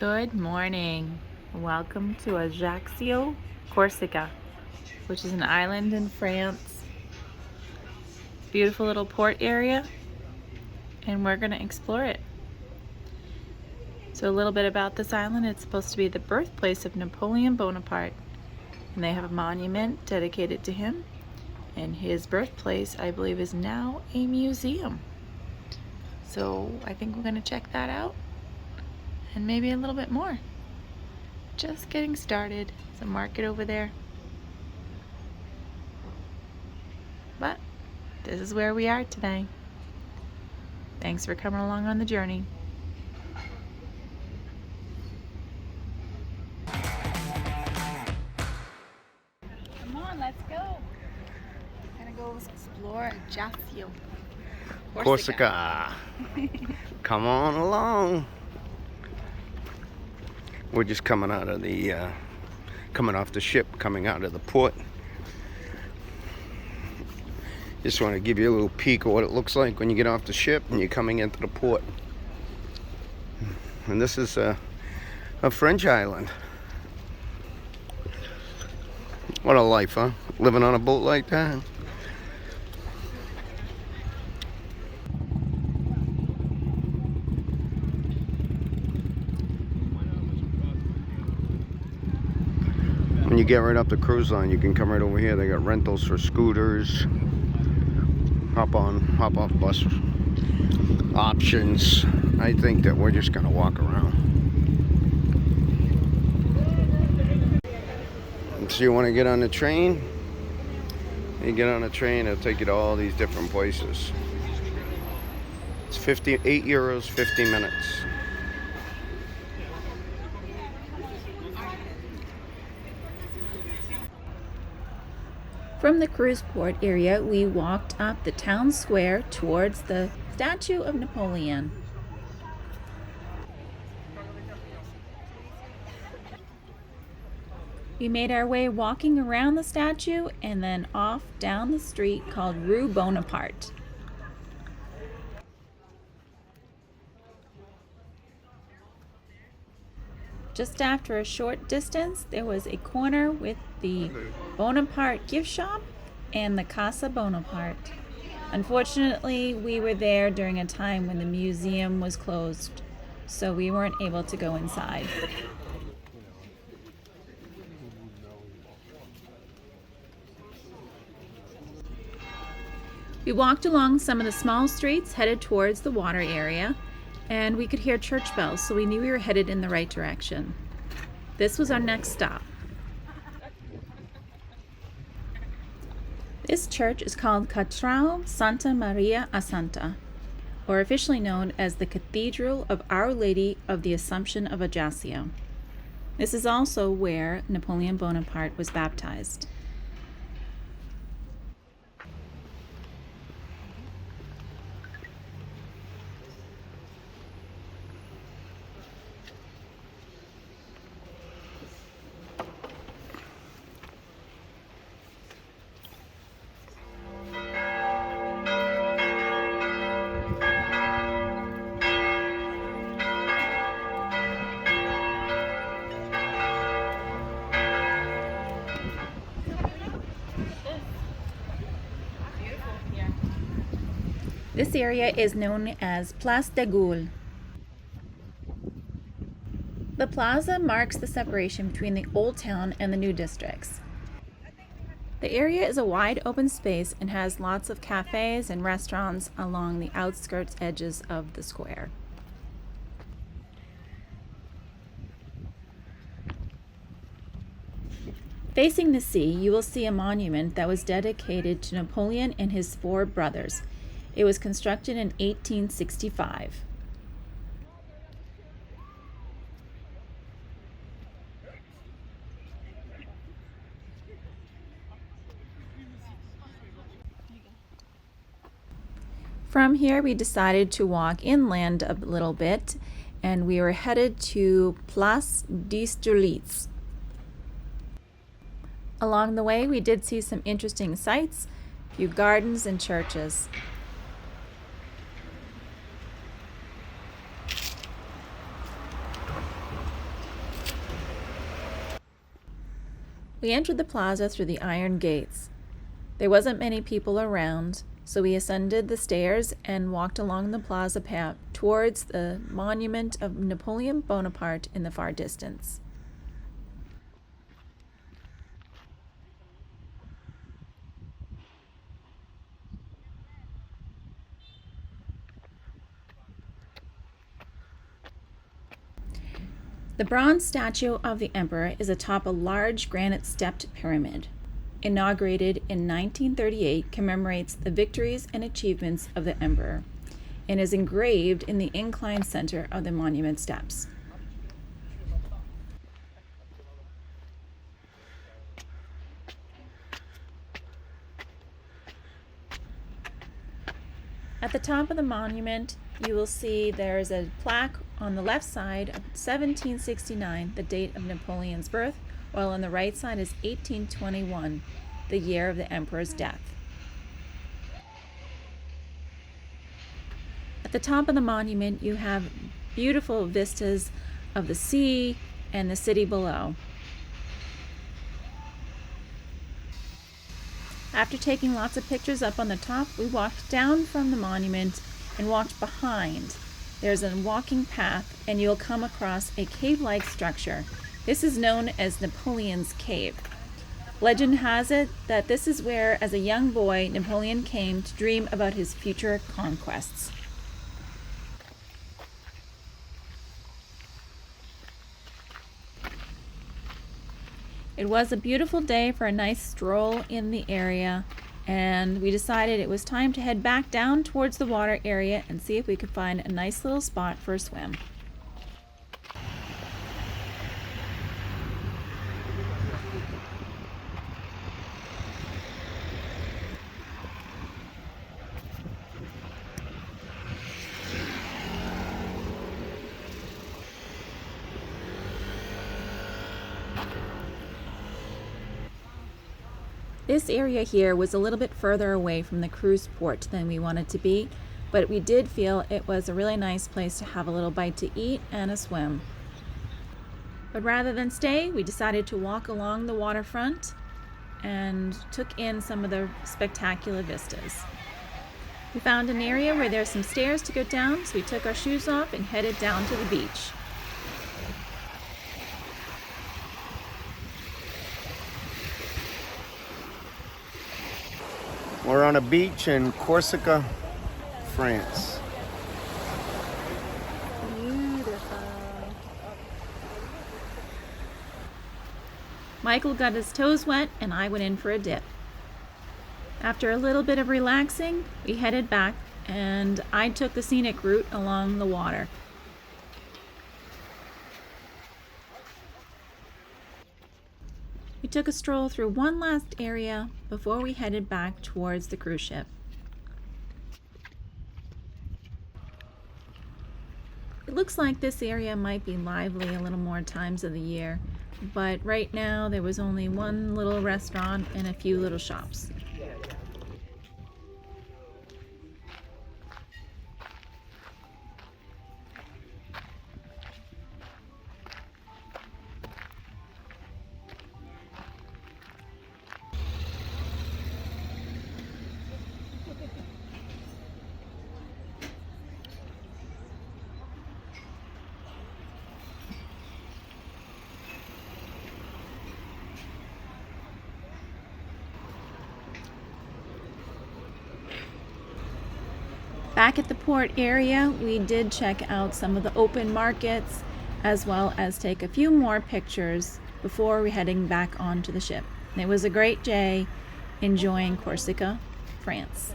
Good morning. Welcome to Ajaccio, Corsica, which is an island in France. Beautiful little port area, and we're going to explore it. So a little bit about this island. It's supposed to be the birthplace of Napoleon Bonaparte, and they have a monument dedicated to him. And his birthplace, I believe, is now a museum. So I think we're going to check that out, and maybe a little bit more. Just getting started. There's a market over there. But this is where we are today. Thanks for coming along on the journey. Come on, let's go. We're gonna go explore Ajaccio, Corsica. Come on along. We're just coming out of the coming off the ship, coming out of the port. Just want to give you a little peek of what it looks like when you get off the ship and you're coming into the port. And this is a French island. What a life, huh? Living on a boat like that. When you get right up the cruise line, you can come right over here. They got rentals for scooters, hop off bus options. I think that we're just gonna walk around. So you want to get on the train? You get on a train, it'll take you to all these different places. It's 58 euros, 50 minutes. From the cruise port area, we walked up the town square towards the statue of Napoleon. We made our way walking around the statue and then off down the street called Rue Bonaparte. Just after a short distance, there was a corner with the Bonaparte gift shop and the Casa Bonaparte. Unfortunately, we were there during a time when the museum was closed, so we weren't able to go inside. We walked along some of the small streets headed towards the water area, and we could hear church bells, so we knew we were headed in the right direction. This was our next stop. This church is called Catedrale Santa Maria Assunta, or officially known as the Cathedral of Our Lady of the Assumption of Ajaccio. This is also where Napoleon Bonaparte was baptized. This area is known as Place de Gaulle. The plaza marks the separation between the old town and the new districts. The area is a wide open space and has lots of cafes and restaurants along the outskirts edges of the square. Facing the sea, you will see a monument that was dedicated to Napoleon and his 4 brothers. It was constructed in 1865. From here, we decided to walk inland a little bit, and we were headed to Place d'Austerlitz. Along the way, we did see some interesting sights, a few gardens and churches. We entered the plaza through the iron gates. There wasn't many people around, so we ascended the stairs and walked along the plaza path towards the monument of Napoleon Bonaparte in the far distance. The bronze statue of the emperor is atop a large granite-stepped pyramid. Inaugurated in 1938, commemorates the victories and achievements of the emperor and is engraved in the inclined center of the monument steps. At the top of the monument, you will see there is a plaque on the left side of 1769, the date of Napoleon's birth, while on the right side is 1821, the year of the emperor's death. At the top of the monument, you have beautiful vistas of the sea and the city below. After taking lots of pictures up on the top, we walked down from the monument and walked behind. There's a walking path, and you'll come across a cave-like structure. This is known as Napoleon's Cave. Legend has it that this is where, as a young boy, Napoleon came to dream about his future conquests. It was a beautiful day for a nice stroll in the area, and we decided it was time to head back down towards the water area and see if we could find a nice little spot for a swim. This area here was a little bit further away from the cruise port than we wanted to be, but we did feel it was a really nice place to have a little bite to eat and a swim. But rather than stay, we decided to walk along the waterfront and took in some of the spectacular vistas. We found an area where there's some stairs to go down, so we took our shoes off and headed down to the beach. We're on a beach in Corsica, France. Beautiful. Michael got his toes wet and I went in for a dip. After a little bit of relaxing, we headed back and I took the scenic route along the water. We took a stroll through one last area before we headed back towards the cruise ship. It looks like this area might be lively a little more times of the year, but right now there was only one little restaurant and a few little shops. Back at the port area, we did check out some of the open markets as well as take a few more pictures before we're heading back onto the ship. It was a great day enjoying Corsica, France.